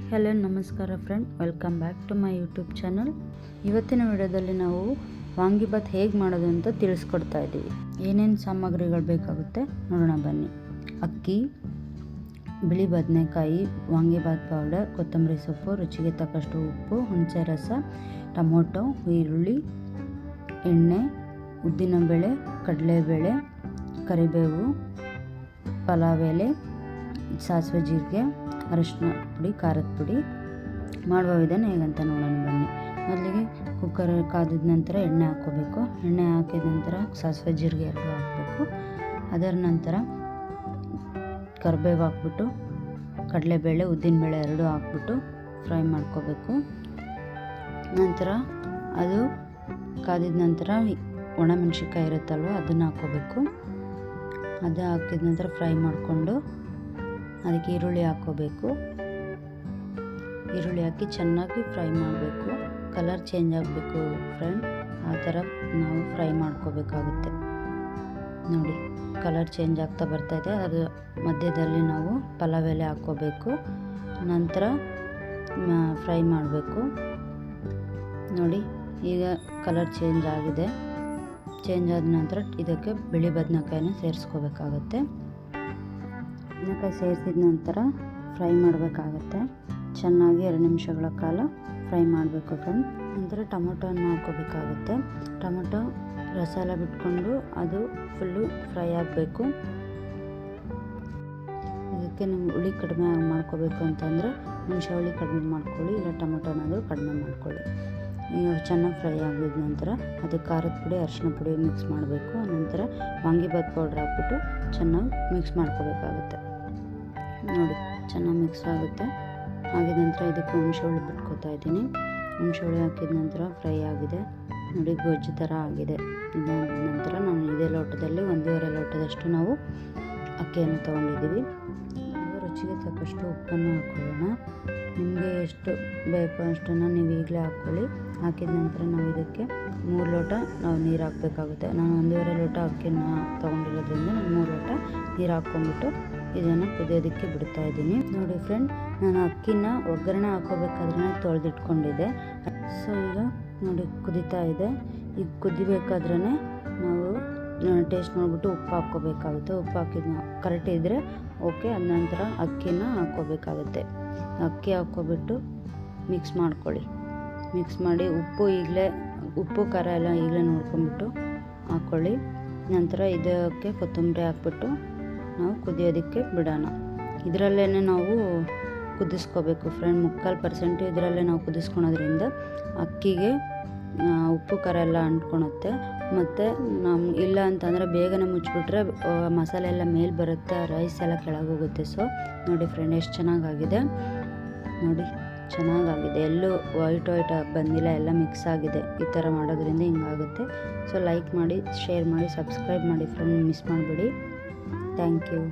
Hello ನಮಸ್ಕಾರ friend, welcome back to my YouTube channel. ಇವತ್ತಿನ ವಿಡಿಯೋದಲ್ಲಿ ನಾವು ವಾಂಗಿಬಾತ್ ಹೇಗೆ ಮಾಡೋದು ಅಂತ ತಿಳಿಸ್ಕೊಡ್ತಾ ಇದ್ದೀವಿ. ಏನೇನು ಸಾಮಗ್ರಿಗಳು ಬೇಕಾಗುತ್ತೆ ನೋಡೋಣ ಬನ್ನಿ. ಅಕ್ಕಿ, ಬಿಳಿ ಬದನೆಕಾಯಿ, ವಾಂಗಿಬಾತ್ ಪೌಡರ್, ಕೊತ್ತಂಬರಿ ಸೊಪ್ಪು, ರುಚಿಗೆ ತಕ್ಕಷ್ಟು ಉಪ್ಪು, ಹುಣಸೆ ರಸ, ಟೊಮೊಟೊ, ಈರುಳ್ಳಿ, ಎಣ್ಣೆ, ಉದ್ದಿನಬೇಳೆ, ಕಡಲೆಬೇಳೆ, ಕರಿಬೇವು, ಪಲಾವ್ ಎಲೆ, ಸಾಸಿವೆ, ಜೀರಿಗೆ, ಅರಿಶಿನ ಪುಡಿ, ಖಾರದ ಪುಡಿ. ಮಾಡುವ ವಿಧಾನ ಹೇಗಂತ ನೋಡೋಣ ಬನ್ನಿ. ಮೊದಲಿಗೆ ಕುಕ್ಕರ್ ಕಾದಿದ ನಂತರ ಎಣ್ಣೆ ಹಾಕ್ಕೋಬೇಕು. ಎಣ್ಣೆ ಹಾಕಿದ ನಂತರ ಸಾಸಿವೆ, ಜೀರಿಗೆ ಎರಡು ಹಾಕಬೇಕು. ಅದರ ನಂತರ ಕರಿಬೇವು ಹಾಕ್ಬಿಟ್ಟು ಕಡಲೆಬೇಳೆ, ಉದ್ದಿನಬೇಳೆ ಎರಡು ಹಾಕ್ಬಿಟ್ಟು ಫ್ರೈ ಮಾಡ್ಕೋಬೇಕು. ನಂತರ ಅದು ಕಾದಿದ ನಂತರ ಒಣಮೆಣ್ಸಿನ್ಕಾಯಿ ಇರುತ್ತಲ್ವ ಅದನ್ನು ಹಾಕ್ಕೋಬೇಕು. ಅದು ಹಾಕಿದ ನಂತರ ಫ್ರೈ ಮಾಡಿಕೊಂಡು ಅದಕ್ಕೆ ಈರುಳ್ಳಿ ಹಾಕ್ಕೋಬೇಕು. ಈರುಳ್ಳಿ ಹಾಕಿ ಚೆನ್ನಾಗಿ ಫ್ರೈ ಮಾಡಬೇಕು. ಕಲರ್ ಚೇಂಜ್ ಆಗಬೇಕು ಫ್ರೆಂಡ್, ಆ ಥರ ನಾವು ಫ್ರೈ ಮಾಡ್ಕೋಬೇಕಾಗುತ್ತೆ. ನೋಡಿ, ಕಲರ್ ಚೇಂಜ್ ಆಗ್ತಾ ಬರ್ತಾಯಿದೆ. ಅದರ ಮಧ್ಯದಲ್ಲಿ ನಾವು ಪಲಾವ್ ಎಲೆ ಹಾಕ್ಕೋಬೇಕು. ನಂತರ ಫ್ರೈ ಮಾಡಬೇಕು. ನೋಡಿ, ಈಗ ಕಲರ್ ಚೇಂಜ್ ಆಗಿದೆ. ಚೇಂಜ್ ಆದ ನಂತರ ಇದಕ್ಕೆ ಬಿಳಿ ಬದನೆಕಾಯಿನ ಸೇರಿಸ್ಕೋಬೇಕಾಗತ್ತೆ. ಬದನೆಕಾಯಿ ಸೇರಿಸಿದ ನಂತರ ಫ್ರೈ ಮಾಡಬೇಕಾಗತ್ತೆ. ಚೆನ್ನಾಗಿ 2 ನಿಮಿಷಗಳ ಕಾಲ ಫ್ರೈ ಮಾಡಬೇಕು ಫ್ರೆಂಡ್. ನಂತರ ಟೊಮೊಟೊನ ಹಾಕ್ಕೋಬೇಕಾಗುತ್ತೆ. ಟೊಮೊಟೊ ರಸ ಎಲ್ಲ ಬಿಟ್ಕೊಂಡು ಅದು ಫುಲ್ಲು ಫ್ರೈ ಆಗಬೇಕು. ಇದಕ್ಕೆ ನೀವು ಹುಳಿ ಕಡಿಮೆ ಮಾಡ್ಕೋಬೇಕು ಅಂತಂದರೆ ಹುಣಸೆ ಹುಳಿ ಕಡಿಮೆ ಮಾಡ್ಕೊಳ್ಳಿ, ಇಲ್ಲ ಟೊಮೊಟೊನಾದರೂ ಕಡಿಮೆ ಮಾಡ್ಕೊಳ್ಳಿ. ಈಗ ಚೆನ್ನಾಗಿ ಫ್ರೈ ಆಗಿದ ನಂತರ ಅದಕ್ಕೆ ಖಾರದ ಪುಡಿ, ಅರಿಶಿನ ಪುಡಿ ಮಿಕ್ಸ್ ಮಾಡಬೇಕು. ನಂತರ ವಾಂಗಿಬಾತ್ ಪೌಡ್ರ್ ಹಾಕ್ಬಿಟ್ಟು ಚೆನ್ನಾಗಿ ಮಿಕ್ಸ್ ಮಾಡ್ಕೋಬೇಕಾಗುತ್ತೆ. ನೋಡಿ, ಚೆನ್ನಾಗಿ ಮಿಕ್ಸ್ ಆಗುತ್ತೆ. ಆಗಿದ ನಂತರ ಇದಕ್ಕೆ ಹುಣಸೆ ಹುಳಿ ಬಿಟ್ಕೋತಾ ಇದ್ದೀನಿ. ಹುಣಸೆ ಹುಳಿ ಹಾಕಿದ ನಂತರ ಫ್ರೈ ಆಗಿದೆ. ನೋಡಿ, ಗೊಜ್ಜು ಥರ ಆಗಿದೆ. ಇದಾದ ನಂತರ ನಾನು ಇದೇ ಲೋಟದಲ್ಲಿ 1.5 ಲೋಟದಷ್ಟು ನಾವು ಅಕ್ಕಿಯನ್ನು ತೊಗೊಂಡಿದ್ದೀವಿ. ರುಚಿಗೆ ತಕ್ಕಷ್ಟು ಉಪ್ಪನ್ನು ಹಾಕ್ಕೊಳ್ಳೋಣ. ನಿಮಗೆ ಎಷ್ಟು ಬೇಕೋ ಅಷ್ಟನ್ನು ನೀವು ಈಗಲೇ ಹಾಕ್ಕೊಳ್ಳಿ. ಹಾಕಿದ ನಂತರ ನಾವು ಇದಕ್ಕೆ 3 ಲೋಟ ನಾವು ನೀರು ಹಾಕಬೇಕಾಗುತ್ತೆ. ನಾನು 1.5 ಲೋಟ ಅಕ್ಕಿನ ತೊಗೊಂಡಿರೋದ್ರಿಂದ ನಾನು 3 ಲೋಟ ನೀರು ಹಾಕ್ಕೊಂಡ್ಬಿಟ್ಟು ಇದನ್ನು ಕುದಿಯೋದಕ್ಕೆ ಬಿಡ್ತಾ ಇದ್ದೀನಿ. ನೋಡಿ ಫ್ರೆಂಡ್, ನಾನು ಅಕ್ಕಿನ ಒಗ್ಗರಣೆ ಹಾಕೋಬೇಕಾದ್ರೆ ತೊಳೆದಿಟ್ಕೊಂಡಿದ್ದೆ. ಸೊ ಈಗ ನೋಡಿ ಕುದೀತಾ ಇದೆ. ಈಗ ಕುದಿಬೇಕಾದ್ರೇ ನಾವು ಟೇಸ್ಟ್ ನೋಡಿಬಿಟ್ಟು ಉಪ್ಪು ಹಾಕ್ಕೋಬೇಕಾಗುತ್ತೆ. ಉಪ್ಪು ಹಾಕಿದ ಕರೆಕ್ಟ್ ಇದ್ದರೆ ಓಕೆ. ಅದ ನಂತರ ಅಕ್ಕಿನ ಹಾಕ್ಕೋಬೇಕಾಗುತ್ತೆ. ಅಕ್ಕಿ ಹಾಕ್ಕೊಬಿಟ್ಟು ಮಿಕ್ಸ್ ಮಾಡ್ಕೊಳ್ಳಿ. ಮಿಕ್ಸ್ ಮಾಡಿ ಉಪ್ಪು ಖಾರ ಎಲ್ಲ ಈಗಲೇ ನೋಡ್ಕೊಂಬಿಟ್ಟು ಹಾಕ್ಕೊಳ್ಳಿ. ನಂತರ ಇದಕ್ಕೆ ಕೊತ್ತಂಬರಿ ಹಾಕ್ಬಿಟ್ಟು ನಾವು ಕುದಿಯೋದಕ್ಕೆ ಬಿಡೋಣ. ಇದರಲ್ಲೇ ನಾವು ಕುದಿಸ್ಕೋಬೇಕು ಫ್ರೆಂಡ್. 3/4% ಇದರಲ್ಲೇ ನಾವು ಕುದಿಸ್ಕೊಳೋದ್ರಿಂದ ಅಕ್ಕಿಗೆ ಉಪ್ಪು ಖಾರ ಎಲ್ಲ ಅಂಟ್ಕೊಳುತ್ತೆ. ಮತ್ತು ಇಲ್ಲ ಅಂತಂದರೆ ಬೇಗನೆ ಮುಚ್ಚಿಬಿಟ್ರೆ ಮಸಾಲೆ ಎಲ್ಲ ಮೇಲೆ ಬರುತ್ತೆ, ರೈಸ್ ಎಲ್ಲ ಕೆಳಗೋಗುತ್ತೆ. ಸೊ ನೋಡಿ ಫ್ರೆಂಡ್, ಎಷ್ಟು ಚೆನ್ನಾಗಾಗಿದೆ. ನೋಡಿ, ಚೆನ್ನಾಗಾಗಿದೆ. ಎಲ್ಲೂ ವೈಟ್ ಬಂದಿಲ್ಲ, ಎಲ್ಲ ಮಿಕ್ಸ್ ಆಗಿದೆ. ಈ ಥರ ಮಾಡೋದ್ರಿಂದ ಹಿಂಗಾಗುತ್ತೆ. ಸೊ ಲೈಕ್ ಮಾಡಿ, ಶೇರ್ ಮಾಡಿ, ಸಬ್ಸ್ಕ್ರೈಬ್ ಮಾಡಿ ಫ್ರೆಂಡ್, ಮಿಸ್ ಮಾಡಬೇಡಿ. Thank you.